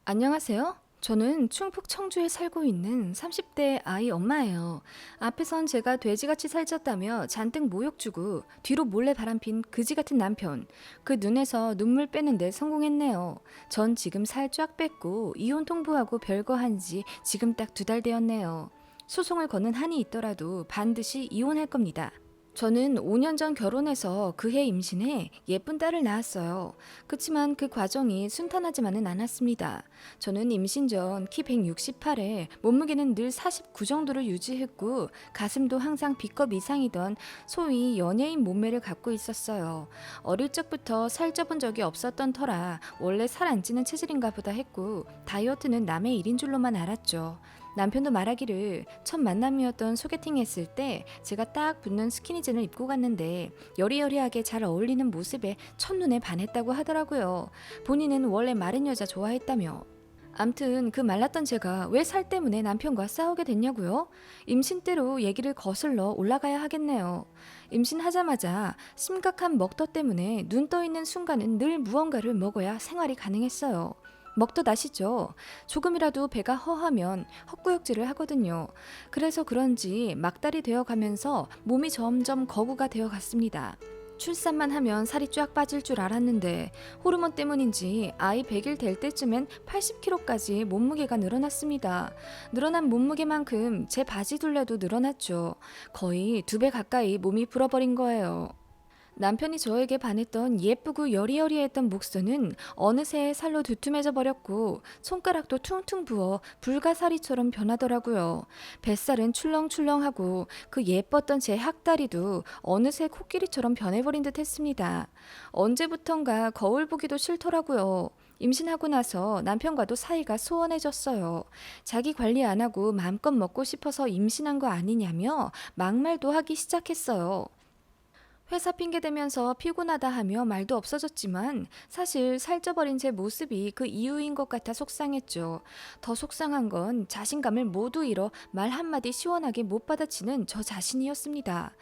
안녕하세요. 저는 충북 청주에 살고 있는 30대 아이 엄마예요. 앞에선 제가 돼지같이 살쪘다며 잔뜩 모욕 주고 뒤로 몰래 바람핀 그지 같은 남편. 그 눈에서 눈물 빼는데 성공했네요. 전 지금 살 쫙 뺐고 이혼 통보하고 별거 한 지 지금 딱 2달 되었네요. 소송을 거는 한이 있더라도 반드시 이혼할 겁니다. 저는 5년 전 결혼해서 그해 임신해 예쁜 딸을 낳았어요. 그치만 그 과정이 순탄하지만은 않았습니다. 저는 임신 전 키 168에 몸무게는 늘 49 정도를 유지했고 가슴도 항상 B급 이상이던 소위 연예인 몸매를 갖고 있었어요. 어릴 적부터 살 쪄본 적이 없었던 터라 원래 살 안 찌는 체질인가 보다 했고 다이어트는 남의 일인 줄로만 알았죠. 남편도 말하기를 첫 만남이었던 소개팅 했을 때 제가 딱 붙는 스키니진을 입고 갔는데 여리여리하게 잘 어울리는 모습에 첫눈에 반했다고 하더라고요. 본인은 원래 마른 여자 좋아했다며. 암튼 그 말랐던 제가 왜 살 때문에 남편과 싸우게 됐냐고요? 임신 때로 얘기를 거슬러 올라가야 하겠네요. 임신하자마자 심각한 먹더 때문에 눈 떠 있는 순간은 늘 무언가를 먹어야 생활이 가능했어요. 먹덧 아시죠? 조금이라도 배가 허하면 헛구역질을 하거든요. 그래서 그런지 막달이 되어 가면서 몸이 점점 거구가 되어 갔습니다. 출산만 하면 살이 쫙 빠질 줄 알았는데 호르몬 때문인지 아이 100일 될 때쯤엔 80kg까지 몸무게가 늘어났습니다. 늘어난 몸무게만큼 제 바지 둘레도 늘어났죠. 거의 2배 가까이 몸이 불어버린 거예요. 남편이 저에게 반했던 예쁘고 여리여리했던 목선은 어느새 살로 두툼해져 버렸고 손가락도 퉁퉁 부어 불가사리처럼 변하더라고요. 뱃살은 출렁출렁하고 그 예뻤던 제 학다리도 어느새 코끼리처럼 변해버린 듯 했습니다. 언제부턴가 거울 보기도 싫더라고요. 임신하고 나서 남편과도 사이가 소원해졌어요. 자기 관리 안 하고 마음껏 먹고 싶어서 임신한 거 아니냐며 막말도 하기 시작했어요. 회사 핑계 대면서 피곤하다 하며 말도 없어졌지만 사실 살쪄버린 제 모습이 그 이유인 것 같아 속상했죠. 더 속상한 건 자신감을 모두 잃어 말 한마디 시원하게 못 받아치는 저 자신이었습니다.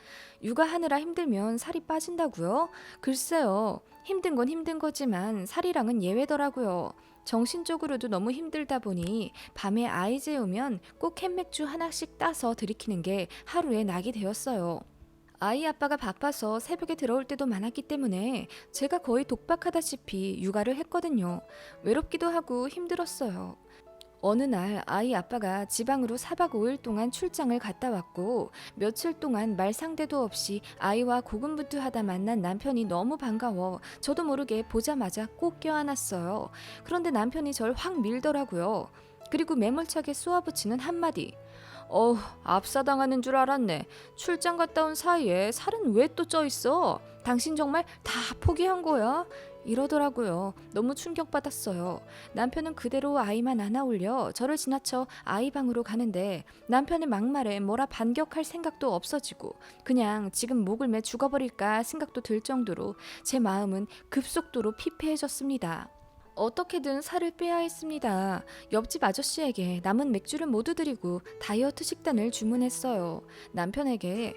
육아하느라 힘들면 살이 빠진다고요? 글쎄요. 힘든 건 힘든 거지만 살이랑은 예외더라고요. 정신적으로도 너무 힘들다 보니 밤에 아이 재우면 꼭 캔맥주 하나씩 따서 들이키는 게 하루의 낙이 되었어요. 아이 아빠가 바빠서 새벽에 들어올 때도 많았기 때문에 제가 거의 독박하다시피 육아를 했거든요. 외롭기도 하고 힘들었어요. 어느 날 아이 아빠가 지방으로 4박 5일 동안 출장을 갔다 왔고 며칠 동안 말 상대도 없이 아이와 고군분투하다 만난 남편이 너무 반가워 저도 모르게 보자마자 꼭 껴안았어요. 그런데 남편이 절 확 밀더라고요. 그리고 매몰차게 쏘아붙이는 한마디. 압사당하는 줄 알았네. 출장 갔다 온 사이에 살은 왜 또 쪄 있어? 당신 정말 다 포기한 거야? 이러더라고요. 너무 충격받았어요. 남편은 그대로 아이만 안아 올려 저를 지나쳐 아이 방으로 가는데 남편의 막말에 뭐라 반격할 생각도 없어지고 그냥 지금 목을 매 죽어버릴까 생각도 들 정도로 제 마음은 급속도로 피폐해졌습니다. 어떻게든 살을 빼야 했습니다. 옆집 아저씨에게 남은 맥주를 모두 드리고 다이어트 식단을 주문했어요. 남편에게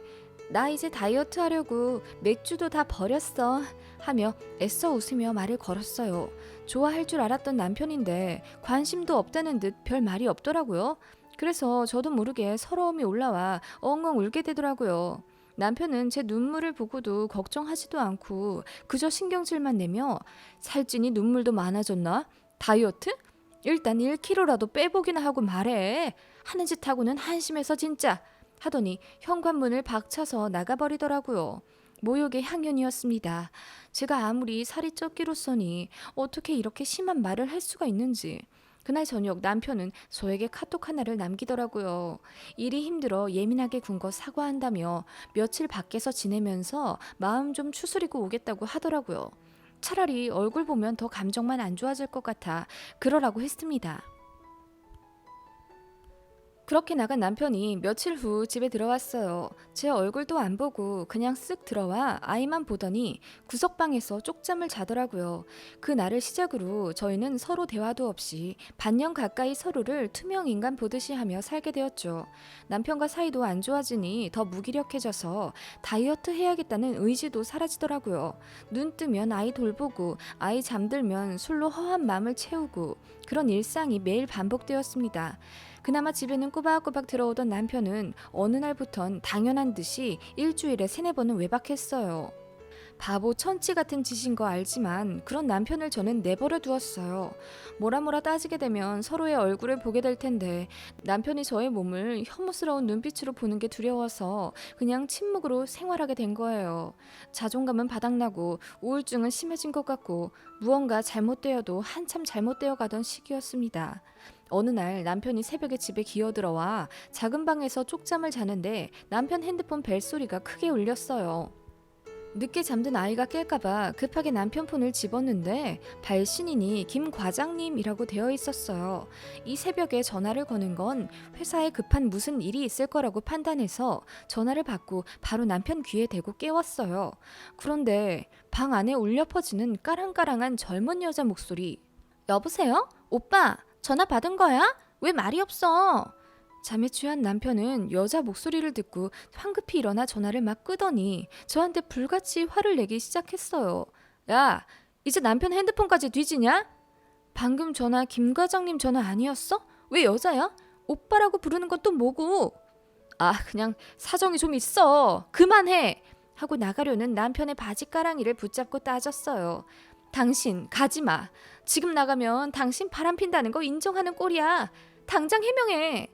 나 이제 다이어트 하려고 맥주도 다 버렸어 하며 애써 웃으며 말을 걸었어요. 좋아할 줄 알았던 남편인데 관심도 없다는 듯 별 말이 없더라고요. 그래서 저도 모르게 서러움이 올라와 엉엉 울게 되더라고요. 남편은 제 눈물을 보고도 걱정하지도 않고 그저 신경질만 내며 살찌니 눈물도 많아졌나? 다이어트? 일단 1kg라도 빼보기나 하고 말해. 하는 짓 하고는 한심해서 진짜. 하더니 현관문을 박차서 나가버리더라고요. 모욕의 향연이었습니다. 제가 아무리 살이 쪘기로써니 어떻게 이렇게 심한 말을 할 수가 있는지. 그날 저녁 남편은 저에게 카톡 하나를 남기더라고요. 일이 힘들어 예민하게 군 거 사과한다며 며칠 밖에서 지내면서 마음 좀 추스리고 오겠다고 하더라고요. 차라리 얼굴 보면 더 감정만 안 좋아질 것 같아 그러라고 했습니다. 그렇게 나간 남편이 며칠 후 집에 들어왔어요. 제 얼굴도 안 보고 그냥 쓱 들어와 아이만 보더니 구석방에서 쪽잠을 자더라고요. 그 날을 시작으로 저희는 서로 대화도 없이 반년 가까이 서로를 투명 인간 보듯이 하며 살게 되었죠. 남편과 사이도 안 좋아지니 더 무기력해져서 다이어트 해야겠다는 의지도 사라지더라고요. 눈 뜨면 아이 돌보고 아이 잠들면 술로 허한 마음을 채우고 그런 일상이 매일 반복되었습니다. 그나마 집에는 꼬박꼬박 들어오던 남편은 어느 날부턴 당연한 듯이 일주일에 3-4번은 외박했어요. 바보 천치 같은 짓인 거 알지만 그런 남편을 저는 내버려 두었어요. 뭐라 따지게 되면 서로의 얼굴을 보게 될 텐데 남편이 저의 몸을 혐오스러운 눈빛으로 보는 게 두려워서 그냥 침묵으로 생활하게 된 거예요. 자존감은 바닥나고 우울증은 심해진 것 같고 무언가 잘못되어도 한참 잘못되어 가던 시기였습니다. 어느 날 남편이 새벽에 집에 기어들어와 작은 방에서 쪽잠을 자는데 남편 핸드폰 벨소리가 크게 울렸어요. 늦게 잠든 아이가 깰까봐 급하게 남편 폰을 집었는데 발신인이 김 과장님이라고 되어 있었어요. 이 새벽에 전화를 거는 건 회사에 급한 무슨 일이 있을 거라고 판단해서 전화를 받고 바로 남편 귀에 대고 깨웠어요. 그런데 방 안에 울려 퍼지는 까랑까랑한 젊은 여자 목소리. 여보세요? 오빠, 전화 받은 거야? 왜 말이 없어? 잠에 취한 남편은 여자 목소리를 듣고 황급히 일어나 전화를 막 끄더니 저한테 불같이 화를 내기 시작했어요. 야, 이제 남편 핸드폰까지 뒤지냐? 방금 전화 김 과장님 전화 아니었어? 왜 여자야? 오빠라고 부르는 건 또 뭐고? 아, 그냥 사정이 좀 있어. 그만해! 하고 나가려는 남편의 바지가랑이를 붙잡고 따졌어요. 당신 가지마. 지금 나가면 당신 바람핀다는 거 인정하는 꼴이야. 당장 해명해.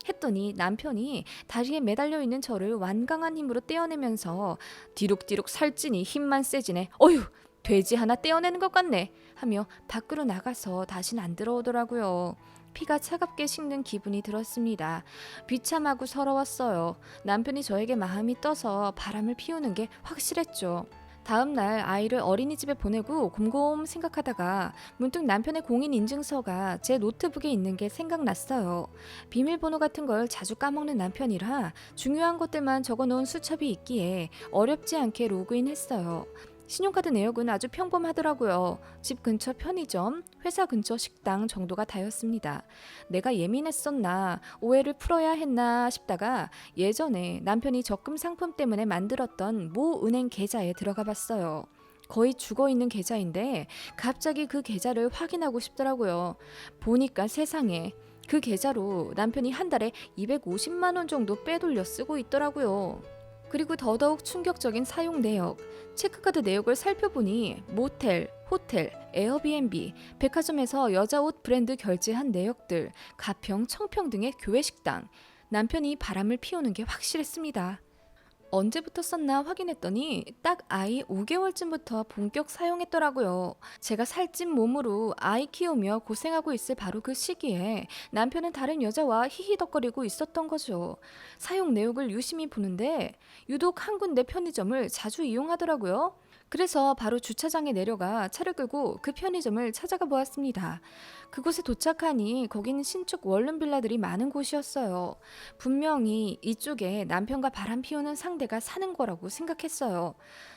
했더니 남편이 다리에 매달려 있는 저를 완강한 힘으로 떼어내면서 뒤룩뒤룩 살찌니 힘만 세지네. 어휴, 돼지 하나 떼어내는 것 같네. 하며 밖으로 나가서 다신 안 들어오더라고요. 피가 차갑게 식는 기분이 들었습니다. 비참하고 서러웠어요. 남편이 저에게 마음이 떠서 바람을 피우는 게 확실했죠. 다음 날 아이를 어린이집에 보내고 곰곰 생각하다가 문득 남편의 공인인증서가 제 노트북에 있는 게 생각났어요. 비밀번호 같은 걸 자주 까먹는 남편이라 중요한 것들만 적어놓은 수첩이 있기에 어렵지 않게 로그인했어요. 신용카드 내역은 아주 평범하더라고요. 집 근처 편의점, 회사 근처 식당 정도가 다였습니다. 내가 예민했었나, 오해를 풀어야 했나 싶다가 예전에 남편이 적금 상품 때문에 만들었던 모 은행 계좌에 들어가 봤어요. 거의 죽어있는 계좌인데 갑자기 그 계좌를 확인하고 싶더라고요. 보니까 세상에 그 계좌로 남편이 한 달에 250만 원 정도 빼돌려 쓰고 있더라고요. 그리고 더더욱 충격적인 사용 내역, 체크카드 내역을 살펴보니 모텔, 호텔, 에어비앤비, 백화점에서 여자 옷 브랜드 결제한 내역들, 가평, 청평 등의 교회 식당, 남편이 바람을 피우는 게 확실했습니다. 언제부터 썼나 확인했더니 딱 아이 5개월쯤부터 본격 사용했더라고요. 제가 살찐 몸으로 아이 키우며 고생하고 있을 바로 그 시기에 남편은 다른 여자와 히히덕거리고 있었던 거죠. 사용 내역을 유심히 보는데 유독 한 군데 편의점을 자주 이용하더라고요. 그래서 바로 주차장에 내려가 차를 끌고 그 편의점을 찾아가 보았습니다. 그곳에 도착하니 거기는 신축 원룸 빌라들이 많은 곳이었어요. 분명히 이쪽에 남편과 바람 피우는 상대가 사는 거라고 생각했어요.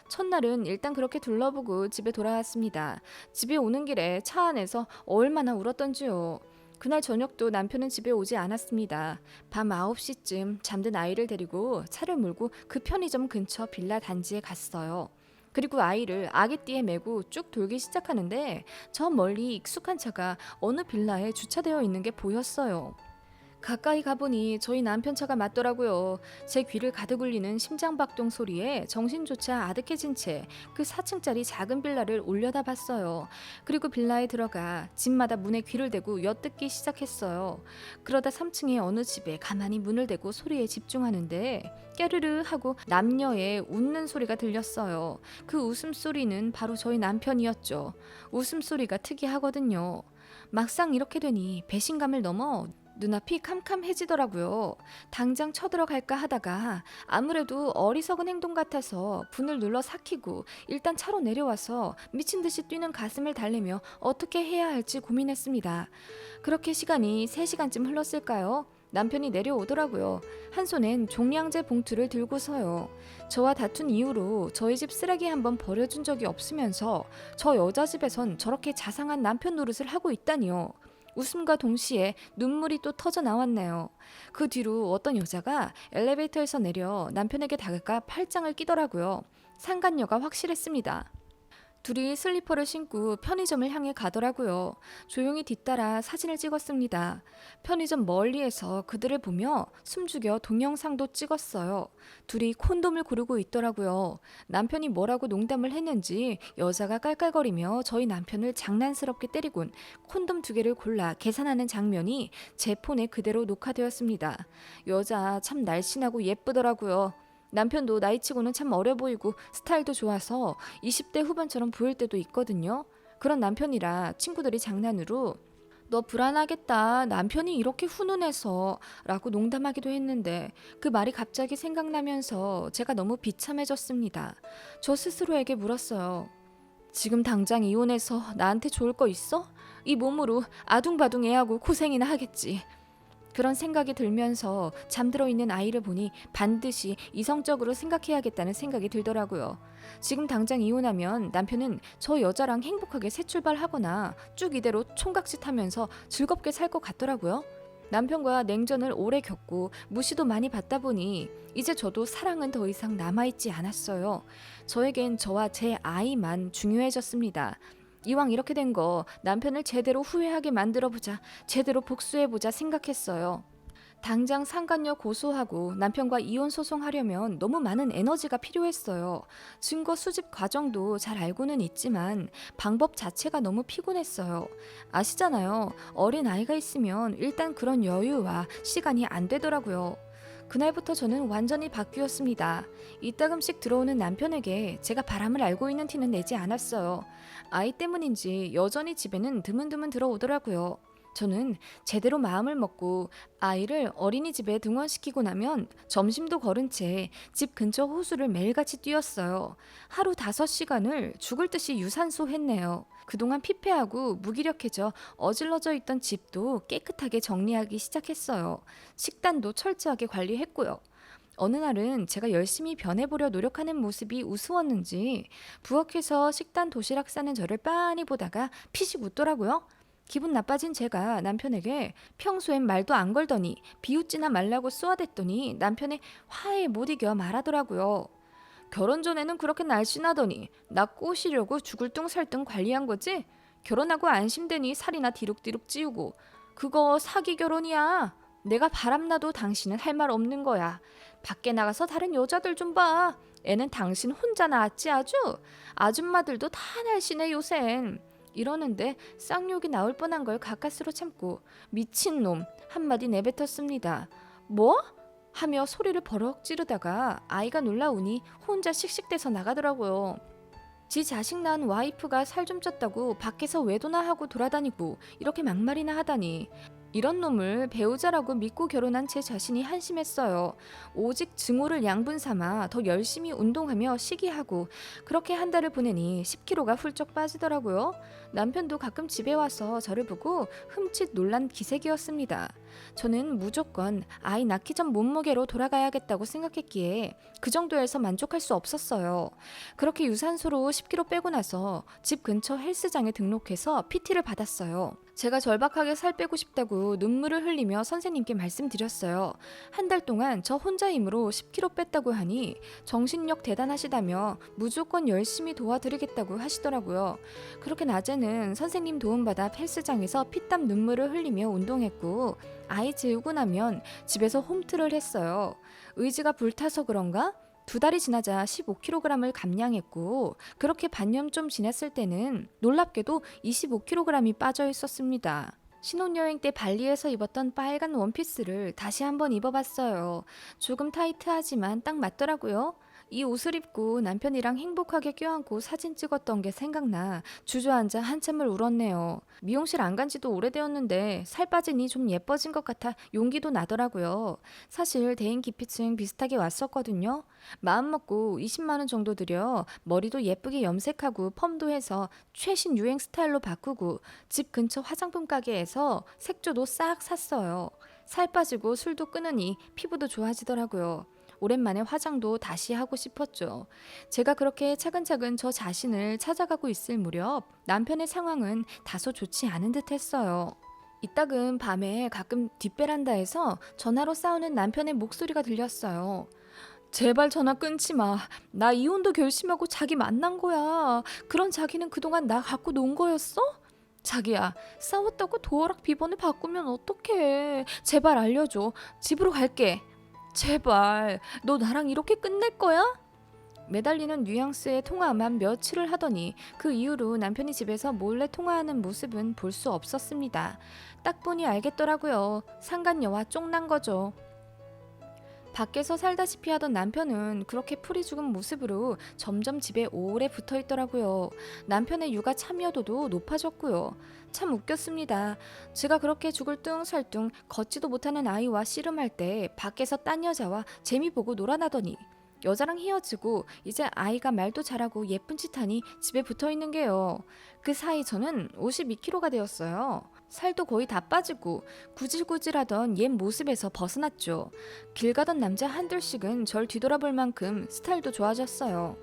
첫날은 일단 그렇게 둘러보고 집에 돌아왔습니다. 집에 오는 길에 차 안에서 얼마나 울었던지요. 그날 저녁도 남편은 집에 오지 않았습니다. 밤 9시쯤 잠든 아이를 데리고 차를 몰고 그 편의점 근처 빌라 단지에 갔어요. 그리고 아이를 아기띠에 메고 쭉 돌기 시작하는데 저 멀리 익숙한 차가 어느 빌라에 주차되어 있는 게 보였어요. 가까이 가보니 저희 남편 차가 맞더라고요. 제 귀를 가득 울리는 심장박동 소리에 정신조차 아득해진 채 그 4층짜리 작은 빌라를 올려다봤어요. 그리고 빌라에 들어가 집마다 문에 귀를 대고 엿듣기 시작했어요. 그러다 3층의 어느 집에 가만히 문을 대고 소리에 집중하는데 깨르르 하고 남녀의 웃는 소리가 들렸어요. 그 웃음소리는 바로 저희 남편이었죠. 웃음소리가 특이하거든요. 막상 이렇게 되니 배신감을 넘어 눈앞이 캄캄해지더라고요. 당장 쳐들어갈까 하다가 아무래도 어리석은 행동 같아서 분을 눌러 삭히고 일단 차로 내려와서 미친 듯이 뛰는 가슴을 달래며 어떻게 해야 할지 고민했습니다. 그렇게 시간이 3시간쯤 흘렀을까요? 남편이 내려오더라고요. 한 손엔 종량제 봉투를 들고서요. 저와 다툰 이후로 저희 집 쓰레기 한번 버려준 적이 없으면서 저 여자 집에선 저렇게 자상한 남편 노릇을 하고 있다니요. 웃음과 동시에 눈물이 또 터져 나왔네요. 그 뒤로 어떤 여자가 엘리베이터에서 내려 남편에게 다가가 팔짱을 끼더라고요. 상간녀가 확실했습니다. 둘이 슬리퍼를 신고 편의점을 향해 가더라고요. 조용히 뒤따라 사진을 찍었습니다. 편의점 멀리에서 그들을 보며 숨죽여 동영상도 찍었어요. 둘이 콘돔을 고르고 있더라고요. 남편이 뭐라고 농담을 했는지 여자가 깔깔거리며 저희 남편을 장난스럽게 때리곤 콘돔 2개를 골라 계산하는 장면이 제 폰에 그대로 녹화되었습니다. 여자 참 날씬하고 예쁘더라고요. 남편도 나이치고는 참 어려 보이고 스타일도 좋아서 20대 후반처럼 보일 때도 있거든요. 그런 남편이라 친구들이 장난으로 너 불안하겠다. 남편이 이렇게 훈훈해서 라고 농담하기도 했는데 그 말이 갑자기 생각나면서 제가 너무 비참해졌습니다. 저 스스로에게 물었어요. 지금 당장 이혼해서 나한테 좋을 거 있어? 이 몸으로 아둥바둥 애하고 고생이나 하겠지. 그런 생각이 들면서 잠들어 있는 아이를 보니 반드시 이성적으로 생각해야겠다는 생각이 들더라고요. 지금 당장 이혼하면 남편은 저 여자랑 행복하게 새 출발하거나 쭉 이대로 총각짓 하면서 즐겁게 살 것 같더라고요. 남편과 냉전을 오래 겪고 무시도 많이 받다 보니 이제 저도 사랑은 더 이상 남아있지 않았어요. 저에겐 저와 제 아이만 중요해졌습니다. 이왕 이렇게 된 거 남편을 제대로 후회하게 만들어보자, 제대로 복수해보자 생각했어요. 당장 상간녀 고소하고 남편과 이혼 소송하려면 너무 많은 에너지가 필요했어요. 증거 수집 과정도 잘 알고는 있지만 방법 자체가 너무 피곤했어요. 아시잖아요. 어린 아이가 있으면 일단 그런 여유와 시간이 안 되더라고요. 그날부터 저는 완전히 바뀌었습니다. 이따금씩 들어오는 남편에게 제가 바람을 알고 있는 티는 내지 않았어요. 아이 때문인지 여전히 집에는 드문드문 들어오더라고요. 저는 제대로 마음을 먹고 아이를 어린이집에 등원시키고 나면 점심도 거른 채 집 근처 호수를 매일같이 뛰었어요. 하루 5시간을 죽을 듯이 유산소 했네요. 그동안 피폐하고 무기력해져 어질러져 있던 집도 깨끗하게 정리하기 시작했어요. 식단도 철저하게 관리했고요. 어느 날은 제가 열심히 변해보려 노력하는 모습이 우스웠는지 부엌에서 식단 도시락 싸는 저를 빤히 보다가 피식 웃더라고요. 기분 나빠진 제가 남편에게 평소엔 말도 안 걸더니 비웃지나 말라고 쏘아댔더니 남편의 화에 못 이겨 말하더라고요. 결혼 전에는 그렇게 날씬하더니 나 꼬시려고 죽을 둥 살 둥 관리한 거지? 결혼하고 안심되니 살이나 디룩디룩 찌우고 그거 사기 결혼이야. 내가 바람나도 당신은 할 말 없는 거야. 밖에 나가서 다른 여자들 좀 봐. 애는 당신 혼자 낳았지 아주? 아줌마들도 다 날씬해 요샌. 이러는데 쌍욕이 나올 뻔한 걸 가까스로 참고 미친놈 한마디 내뱉었습니다. 뭐? 하며 소리를 버럭 지르다가 아이가 놀라우니 혼자 씩씩대서 나가더라고요. 지 자식 낳은 와이프가 살 좀 쪘다고 밖에서 외도나 하고 돌아다니고 이렇게 막말이나 하다니 이런 놈을 배우자라고 믿고 결혼한 제 자신이 한심했어요. 오직 증오를 양분 삼아 더 열심히 운동하며 시기하고 그렇게 한 달을 보내니 10kg가 훌쩍 빠지더라고요. 남편도 가끔 집에 와서 저를 보고 흠칫 놀란 기색이었습니다. 저는 무조건 아이 낳기 전 몸무게로 돌아가야겠다고 생각했기에 그 정도에서 만족할 수 없었어요. 그렇게 유산소로 10kg 빼고 나서 집 근처 헬스장에 등록해서 PT를 받았어요. 제가 절박하게 살 빼고 싶다고 눈물을 흘리며 선생님께 말씀드렸어요. 한 달 동안 저 혼자 힘으로 10kg 뺐다고 하니 정신력 대단하시다며 무조건 열심히 도와드리겠다고 하시더라고요. 그렇게 낮에는 선생님 도움받아 헬스장에서 피땀 눈물을 흘리며 운동했고 아이 재우고 나면 집에서 홈트를 했어요. 의지가 불타서 그런가? 2달이 지나자 15kg을 감량했고 그렇게 반년 좀 지났을 때는 놀랍게도 25kg이 빠져 있었습니다. 신혼여행 때 발리에서 입었던 빨간 원피스를 다시 한번 입어봤어요. 조금 타이트하지만 딱 맞더라고요. 이 옷을 입고 남편이랑 행복하게 껴안고 사진 찍었던 게 생각나 주저앉아 한참을 울었네요. 미용실 안 간 지도 오래되었는데 살 빠지니 좀 예뻐진 것 같아 용기도 나더라고요. 사실 대인기피증 비슷하게 왔었거든요. 마음먹고 20만 원 정도 들여 머리도 예쁘게 염색하고 펌도 해서 최신 유행 스타일로 바꾸고 집 근처 화장품 가게에서 색조도 싹 샀어요. 살 빠지고 술도 끊으니 피부도 좋아지더라고요. 오랜만에 화장도 다시 하고 싶었죠. 제가 그렇게 차근차근 저 자신을 찾아가고 있을 무렵 남편의 상황은 다소 좋지 않은 듯 했어요. 이따금 밤에 가끔 뒷베란다에서 전화로 싸우는 남편의 목소리가 들렸어요. 제발 전화 끊지 마. 나 이혼도 결심하고 자기 만난 거야. 그런 자기는 그동안 나 갖고 논 거였어? 자기야, 싸웠다고 도어락 비번을 바꾸면 어떡해. 제발 알려줘. 집으로 갈게. 제발, 너 나랑 이렇게 끝낼 거야? 매달리는 뉘앙스의 통화만 며칠을 하더니 그 이후로 남편이 집에서 몰래 통화하는 모습은 볼 수 없었습니다. 딱 보니 알겠더라고요. 상간녀와 쫑난 거죠. 밖에서 살다시피 하던 남편은 그렇게 풀이 죽은 모습으로 점점 집에 오래 붙어 있더라고요. 남편의 육아 참여도도 높아졌고요. 참 웃겼습니다. 제가 그렇게 죽을 뚱 살 뚱 걷지도 못하는 아이와 씨름할 때 밖에서 딴 여자와 재미 보고 놀아나더니 여자랑 헤어지고 이제 아이가 말도 잘하고 예쁜 짓 하니 집에 붙어 있는 게요. 그 사이 저는 52kg가 되었어요. 살도 거의 다 빠지고 구질구질하던 옛 모습에서 벗어났죠. 길 가던 남자 한둘씩은 절 뒤돌아볼 만큼 스타일도 좋아졌어요.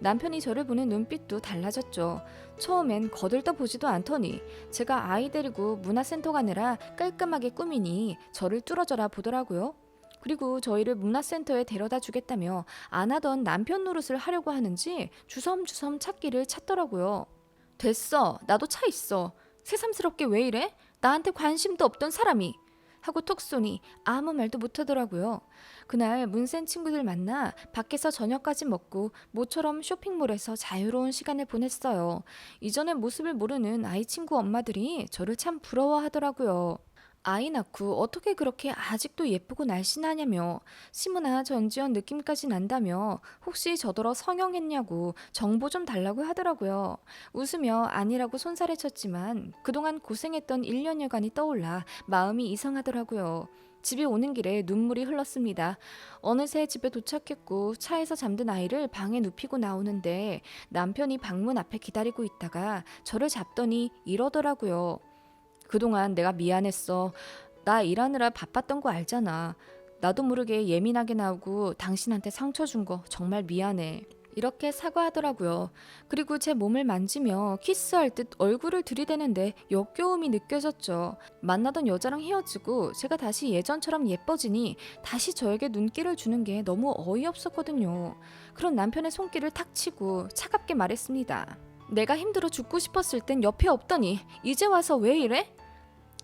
남편이 저를 보는 눈빛도 달라졌죠. 처음엔 거들떠보지도 않더니 제가 아이 데리고 문화센터 가느라 깔끔하게 꾸미니 저를 뚫어져라 보더라고요. 그리고 저희를 문화센터에 데려다 주겠다며 안 하던 남편 노릇을 하려고 하는지 주섬주섬 찾기를 찾더라고요. 됐어. 나도 차 있어. 새삼스럽게 왜 이래? 나한테 관심도 없던 사람이. 하고 톡 쏘니 아무 말도 못하더라고요. 그날 문센 친구들 만나 밖에서 저녁까지 먹고 모처럼 쇼핑몰에서 자유로운 시간을 보냈어요. 이전의 모습을 모르는 아이 친구 엄마들이 저를 참 부러워하더라고요. 아이 낳고 어떻게 그렇게 아직도 예쁘고 날씬하냐며 시무나 전지현 느낌까지 난다며 혹시 저더러 성형했냐고 정보 좀 달라고 하더라고요. 웃으며 아니라고 손살에 쳤지만 그동안 고생했던 1년여간이 떠올라 마음이 이상하더라고요. 집에 오는 길에 눈물이 흘렀습니다. 어느새 집에 도착했고 차에서 잠든 아이를 방에 눕히고 나오는데 남편이 방문 앞에 기다리고 있다가 저를 잡더니 이러더라고요. 그동안 내가 미안했어. 나 일하느라 바빴던 거 알잖아. 나도 모르게 예민하게 나오고 당신한테 상처 준 거 정말 미안해. 이렇게 사과하더라고요. 그리고 제 몸을 만지며 키스할 듯 얼굴을 들이대는데 역겨움이 느껴졌죠. 만나던 여자랑 헤어지고 제가 다시 예전처럼 예뻐지니 다시 저에게 눈길을 주는 게 너무 어이없었거든요. 그런 남편의 손길을 탁 치고 차갑게 말했습니다. 내가 힘들어 죽고 싶었을 땐 옆에 없더니 이제 와서 왜 이래?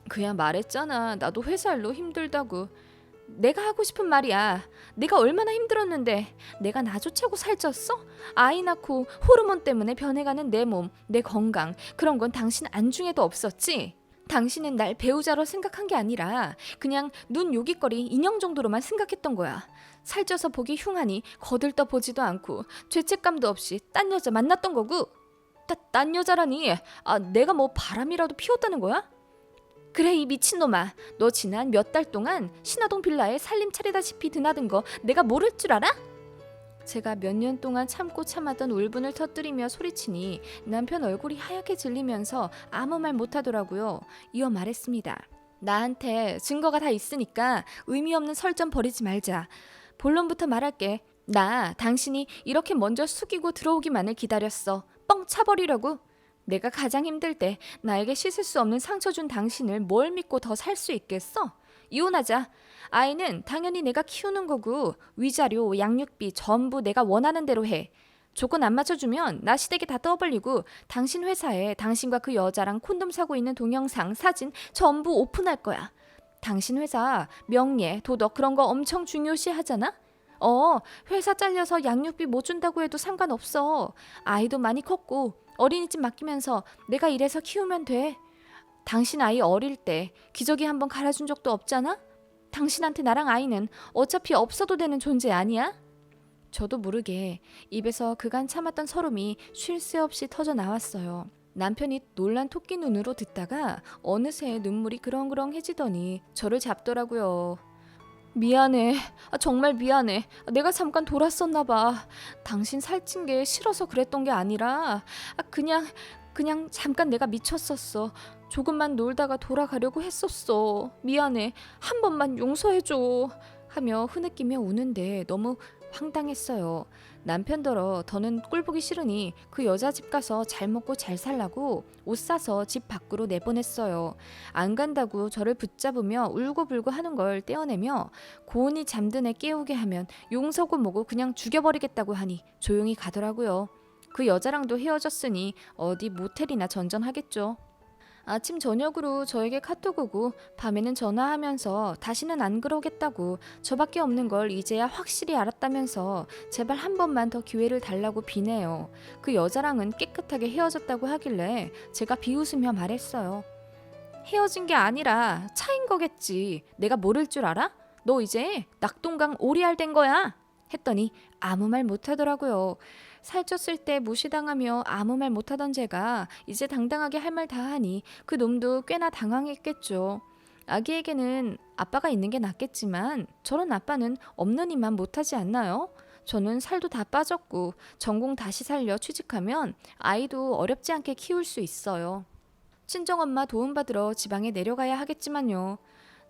그냥 말했잖아. 나도 회사 일로 힘들다고. 내가 하고 싶은 말이야. 내가 얼마나 힘들었는데 내가 나 좋자고 살쪘어? 아이 낳고 호르몬 때문에 변해가는 내 몸, 내 건강 그런 건 당신 안중에도 없었지? 당신은 날 배우자로 생각한 게 아니라 그냥 눈 요깃거리 인형 정도로만 생각했던 거야. 살쪄서 보기 흉하니 거들떠보지도 않고 죄책감도 없이 딴 여자 만났던 거고. 딴 여자라니? 내가 뭐 바람이라도 피웠다는 거야? 그래 이 미친놈아. 너 지난 몇 달 동안 신화동 빌라에 살림 차리다시피 드나든 거 내가 모를 줄 알아? 제가 몇 년 동안 참고 참았던 울분을 터뜨리며 소리치니 남편 얼굴이 하얗게 질리면서 아무 말 못하더라고요. 이어 말했습니다. 나한테 증거가 다 있으니까 의미 없는 설전 벌이지 말자. 본론부터 말할게. 나 당신이 이렇게 먼저 숙이고 들어오기만을 기다렸어. 뻥 차버리려고. 내가 가장 힘들 때 나에게 씻을 수 없는 상처 준 당신을 뭘 믿고 더 살 수 있겠어? 이혼하자. 아이는 당연히 내가 키우는 거고 위자료, 양육비 전부 내가 원하는 대로 해. 조건 안 맞춰주면 나 시댁에 다 떠벌리고 당신 회사에 당신과 그 여자랑 콘돔 사고 있는 동영상, 사진 전부 오픈할 거야. 당신 회사 명예, 도덕 그런 거 엄청 중요시 하잖아? 회사 잘려서 양육비 못 준다고 해도 상관없어. 아이도 많이 컸고 어린이집 맡기면서 내가 일해서 키우면 돼. 당신 아이 어릴 때 기저귀 한번 갈아준 적도 없잖아? 당신한테 나랑 아이는 어차피 없어도 되는 존재 아니야? 저도 모르게 입에서 그간 참았던 서름이 쉴 새 없이 터져 나왔어요. 남편이 놀란 토끼 눈으로 듣다가 어느새 눈물이 그렁그렁해지더니 저를 잡더라고요. 미안해. 정말 미안해. 내가 잠깐 돌았었나 봐. 당신 살찐 게 싫어서 그랬던 게 아니라 그냥 그냥 잠깐 내가 미쳤었어. 조금만 놀다가 돌아가려고 했었어. 미안해. 한 번만 용서해줘. 하며 흐느끼며 우는데 너무 황당했어요. 남편더러 더는 꼴보기 싫으니 그 여자 집 가서 잘 먹고 잘 살라고 옷 사서 집 밖으로 내보냈어요. 안 간다고 저를 붙잡으며 울고불고 하는 걸 떼어내며 고온이 잠든 애 깨우게 하면 용서고 뭐고 그냥 죽여버리겠다고 하니 조용히 가더라고요. 그 여자랑도 헤어졌으니 어디 모텔이나 전전하겠죠. 아침 저녁으로 저에게 카톡 오고 밤에는 전화하면서 다시는 안 그러겠다고 저밖에 없는 걸 이제야 확실히 알았다면서 제발 한 번만 더 기회를 달라고 비네요. 그 여자랑은 깨끗하게 헤어졌다고 하길래 제가 비웃으며 말했어요. 헤어진 게 아니라 차인 거겠지. 내가 모를 줄 알아? 너 이제 낙동강 오리알 된 거야. 했더니 아무 말 못하더라고요. 살쪘을 때 무시당하며 아무 말 못하던 제가 이제 당당하게 할 말 다 하니 그 놈도 꽤나 당황했겠죠. 아기에게는 아빠가 있는 게 낫겠지만 저런 아빠는 없는 이만 못하지 않나요? 저는 살도 다 빠졌고 전공 다시 살려 취직하면 아이도 어렵지 않게 키울 수 있어요. 친정엄마 도움받으러 지방에 내려가야 하겠지만요.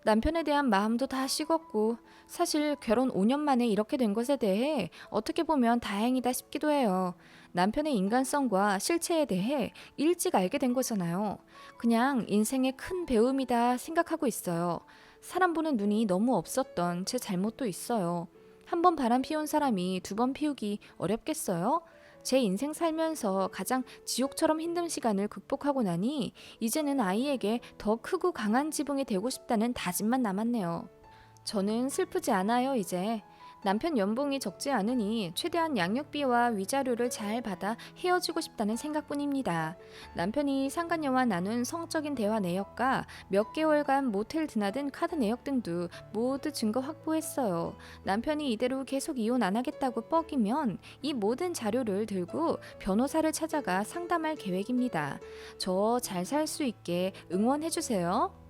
남편에 대한 마음도 다 식었고 사실 결혼 5년 만에 이렇게 된 것에 대해 어떻게 보면 다행이다 싶기도 해요. 남편의 인간성과 실체에 대해 일찍 알게 된 거잖아요. 그냥 인생의 큰 배움이다 생각하고 있어요. 사람 보는 눈이 너무 없었던 제 잘못도 있어요. 한 번 바람 피운 사람이 두 번 피우기 어렵겠어요? 제 인생 살면서 가장 지옥처럼 힘든 시간을 극복하고 나니 이제는 아이에게 더 크고 강한 지붕이 되고 싶다는 다짐만 남았네요. 저는 슬프지 않아요, 이제. 남편 연봉이 적지 않으니 최대한 양육비와 위자료를 잘 받아 헤어지고 싶다는 생각뿐입니다. 남편이 상간녀와 나눈 성적인 대화 내역과 몇 개월간 모텔 드나든 카드 내역 등도 모두 증거 확보했어요. 남편이 이대로 계속 이혼 안 하겠다고 뻐기면 이 모든 자료를 들고 변호사를 찾아가 상담할 계획입니다. 저 잘 살 수 있게 응원해주세요.